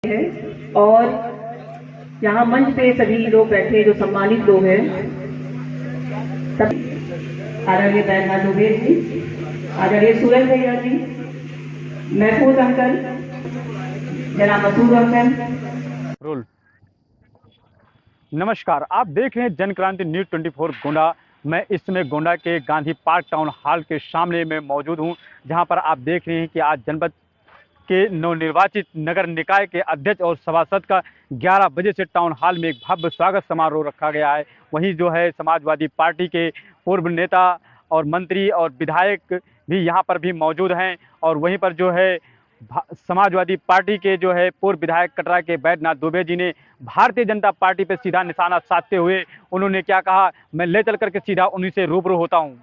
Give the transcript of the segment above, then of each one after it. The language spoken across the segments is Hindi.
है और यहाँ मंच पे सभी लोग बैठे जो सम्मानित लोग हैं सब आदरणीय बैरनाथ दुबे जी, आदरणीय सूरज भैया जी, महफूज अंकल, जनाब मसूद अंकल। रोल। नमस्कार, आप देख रहे हैं जन क्रांति न्यूज 24 गोंडा। मैं इस समय गोंडा के गांधी पार्क टाउन हॉल के सामने में मौजूद हूं, जहां पर आप देख रहे हैं कि आज जनपद के नवनिर्वाचित नगर निकाय के अध्यक्ष और सभासद का 11 बजे से टाउन हॉल में एक भव्य स्वागत समारोह रखा गया है। वहीं जो है समाजवादी पार्टी के पूर्व नेता और मंत्री और विधायक भी यहाँ पर भी मौजूद हैं और वहीं पर जो है समाजवादी पार्टी के जो है पूर्व विधायक कटरा के बैरनाथ दुबे जी ने भारतीय जनता पार्टी पर सीधा निशाना साधते हुए उन्होंने क्या कहा, मैं ले चल करके सीधा उन्हीं से रूबरू होता हूँ।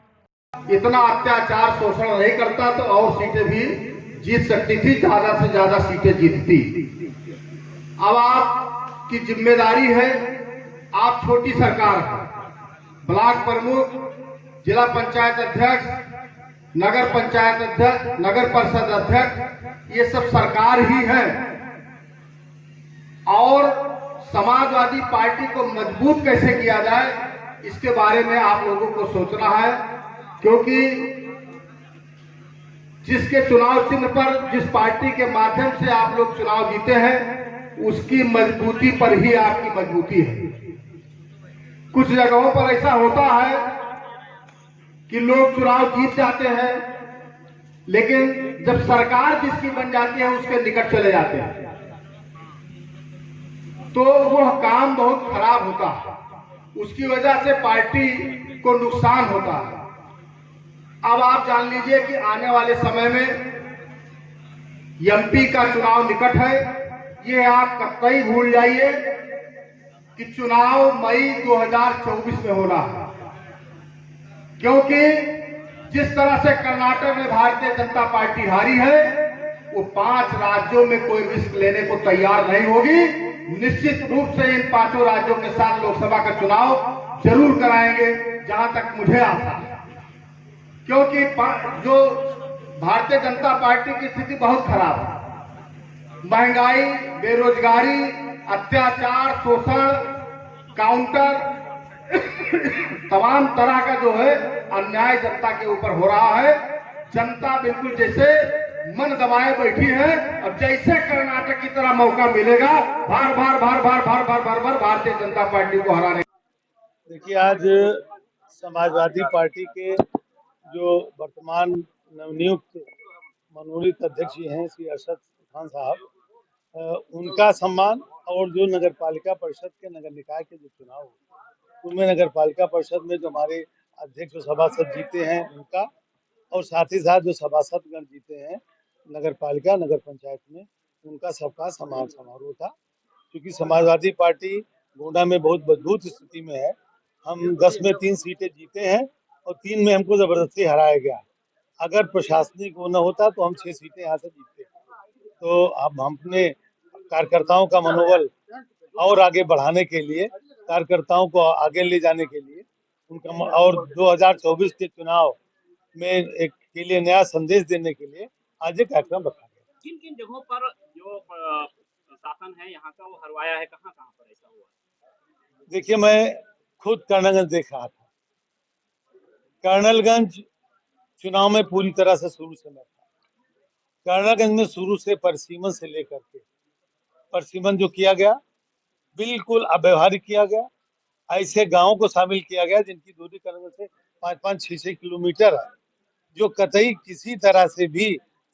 इतना अत्याचार शोषण नहीं करता तो और सीटें भी जीत सकती थी, ज्यादा से ज्यादा सीटें जीतती। अब आपकी जिम्मेदारी है, आप छोटी सरकार है, ब्लॉक प्रमुख, जिला पंचायत अध्यक्ष, नगर पंचायत अध्यक्ष, नगर परिषद अध्यक्ष, ये सब सरकार ही है और समाजवादी पार्टी को मजबूत कैसे किया जाए इसके बारे में आप लोगों को सोचना है, क्योंकि जिसके चुनाव चिन्ह पर, जिस पार्टी के माध्यम से आप लोग चुनाव जीते हैं, उसकी मजबूती पर ही आपकी मजबूती है। कुछ जगहों पर ऐसा होता है कि लोग चुनाव जीत जाते हैं, लेकिन जब सरकार जिसकी बन जाती है उसके निकट चले जाते हैं तो वह काम बहुत खराब होता है, उसकी वजह से पार्टी को नुकसान होता है। अब आप जान लीजिए कि आने वाले समय में एमपी का चुनाव निकट है। ये आप कतई भूल जाइए कि चुनाव मई 2024 में होना है, क्योंकि जिस तरह से कर्नाटक में भारतीय जनता पार्टी हारी है, वो 5 राज्यों में कोई रिस्क लेने को तैयार नहीं होगी। निश्चित रूप से इन 5 राज्यों के साथ लोकसभा का चुनाव जरूर कराएंगे, जहां तक मुझे आशा है, क्योंकि जो भारतीय जनता पार्टी की स्थिति बहुत खराब है। महंगाई, बेरोजगारी, अत्याचार, शोषण, काउंटर, तमाम तरह का जो है अन्याय जनता के ऊपर हो रहा है। जनता बिल्कुल जैसे मन दबाए बैठी है और जैसे कर्नाटक की तरह मौका मिलेगा बार बार बार बार बार बार बार बार भारतीय जनता पार्टी को हराने। देखिए, आज समाजवादी पार्टी के जो वर्तमान नवनियुक्त मनोनीत अध्यक्ष हैं श्री अरशद खान साहब, उनका सम्मान और जो नगर पालिका परिषद के नगर निकाय के जो चुनाव हुए उनमें नगर पालिका परिषद में जो हमारे अध्यक्ष और सभासद जीते हैं उनका, और साथ ही साथ जो सभासदगण जीते हैं नगर पालिका नगर पंचायत में, उनका सबका सम्मान समारोह था। क्योंकि समाजवादी पार्टी गोंडा में बहुत मजबूत स्थिति में है। हम 10 में 3 सीटें जीते हैं और 3 में हमको जबरदस्ती हराया गया। अगर प्रशासनिक वो न होता तो हम 6 सीटें यहाँ से जीतते। तो अब हम अपने कार्यकर्ताओं का मनोबल और आगे बढ़ाने के लिए, कार्यकर्ताओं को आगे ले जाने के लिए, उनका और 2024 के चुनाव में एक के लिए नया संदेश देने के लिए आज एक कार्यक्रम रखा गया। किन किन जगहों पर जो शासन है यहाँ का वो हरवाया है, कहाँ कहाँ पर ऐसा हुआ? देखिए, मैं खुद कर्नलगंज देख रहा था। कर्नलगंज चुनाव में पूरी तरह से शुरू से मैं था। कर्नलगंज में शुरू से परिसीमन से लेकर के परिसीमन जो किया गया बिल्कुल अव्यवहारिक किया गया। ऐसे गांवों को शामिल किया गया जिनकी दूरी कर्नलगंज से 5-5, 6-6 किलोमीटर है, जो कतई किसी तरह से भी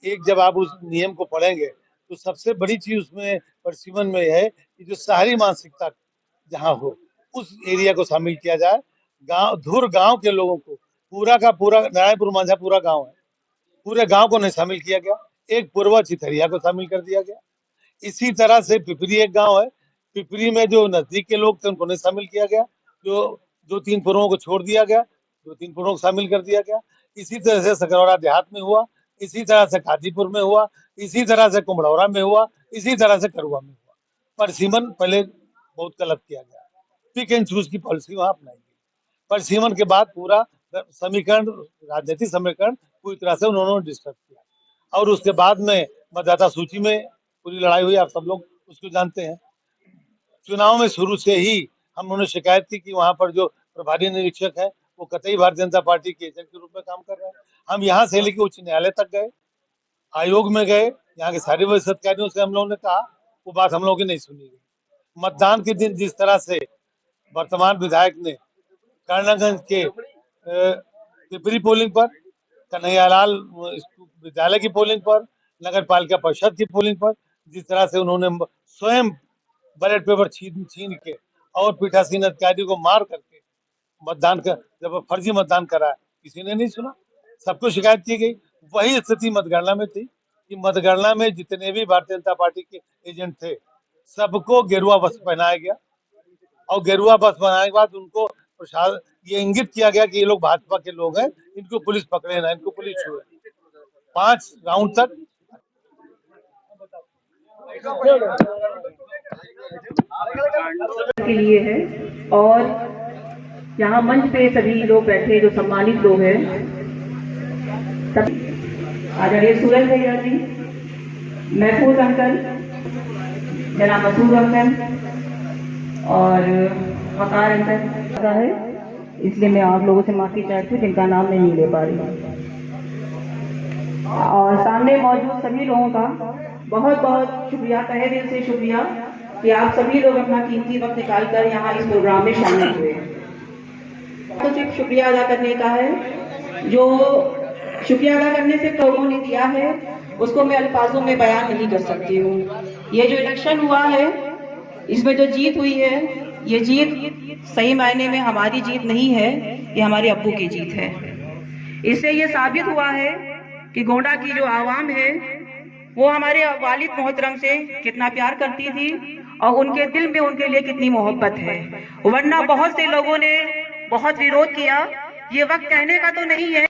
एक, जब आप उस नियम को पढ़ेंगे तो सबसे बड़ी चीज उसमें परिसीमन में है कि जो शहरी मानसिकता जहाँ हो उस एरिया को शामिल किया जाए। गांव धुर गांव के लोगों को, पूरा का पूरा नारायणपुर मांझा पूरा गांव है, पूरे गांव को नहीं शामिल किया गया। एक पूर्वा चिथरिया को शामिल कर दिया गया। इसी तरह से पिपरी एक गांव है, पिपरी में जो नजदीक के लोग थे उनको नहीं शामिल किया गया। जो 2-3 पुरों को छोड़ दिया गया, 2-3 पुरों को शामिल कर दिया गया। इसी तरह से सकरौरा देहात में हुआ, इसी तरह से कादीपुर में हुआ, इसी तरह से कुमड़ौरा में हुआ, इसी तरह से करुआ में हुआ। परिसीमन पहले बहुत गलत किया गया, पिक एंड चूज की पॉलिसी वहां अपनाई गई। परिसीमन के बाद पूरा समीकरण, राजनीतिक समीकरण पूरी तरह से उन्होंने डिस्टर्ब किया और उसके बाद में मतदाता सूची में पूरी लड़ाई हुई। आप सब लोग उसको जानते हैं। चुनाव में शुरू से ही हमने शिकायत की कि वहां पर जो प्रभारी निरीक्षक है वो कतई भारतीय जनता पार्टी के एजेंट के रूप में काम कर रहे हैं। हम यहाँ से लेकर उच्च न्यायालय तक गए, आयोग में गए, यहाँ के सारे वरिष्ठ अधिकारियों से हम लोगों ने कहा, वो बात हम लोगों की नहीं सुनी गई। मतदान के दिन जिस तरह से वर्तमान विधायक ने कर्णागंज के पिपरी पोलिंग पर, कन्हैयालाल विद्यालय की पोलिंग पर, नगर पालिका परिषद की पोलिंग पर जिस तरह से उन्होंने स्वयं बैलेट पेपर छीन के और पीठासीन अधिकारी को मार करके मतदान कर जब फर्जी मतदान करा, किसी ने नहीं सुना, सबको शिकायत की गई। वही स्थिति मतगणना में थी कि मतगणना में जितने भी भारतीय जनता पार्टी के एजेंट थे सबको गेरुआ वस्त्र पहनाया गया और गेरुआ वस्त्र पहनाने के बाद उनको प्रशासन ये इंगित किया गया कि ये लोग भाजपा के लोग हैं, इनको पुलिस पकड़े ना, इनको पुलिस छुए। 5 राउंड तक के लिए है। और यहाँ मंच पे सभी लोग बैठे जो सम्मानित लोग हैं, आदरणीय सूरज भैया जी, महफूज अंकल, जनाब मसूद अंकल और वकार अंकल है, इसलिए मैं आप लोगों से माफी चाहती हूँ जिनका नाम मैं नहीं ले पा रही हूँ। और सामने मौजूद सभी लोगों का बहुत बहुत शुक्रिया, तहे दिल से शुक्रिया कि आप सभी लोग अपना कीमती वक्त निकालकर यहाँ इस प्रोग्राम में शामिल हुए। तो सिर्फ शुक्रिया अदा करने का है, जो शुक्रिया अदा करने से लोगों ने दिया है उसको मैं अल्फाजों में बयान नहीं कर सकती हूँ। ये जो इलेक्शन हुआ है, इसमें जो जीत हुई है, ये जीत सही मायने में हमारी जीत नहीं है, ये हमारे अब्बू की जीत है। इससे ये साबित हुआ है कि गोंडा की जो आवाम है वो हमारे वालिद मोहतरम से कितना प्यार करती थी और उनके दिल में उनके लिए कितनी मोहब्बत है। वरना बहुत से लोगों ने बहुत विरोध किया। ये वक्त कहने का तो नहीं है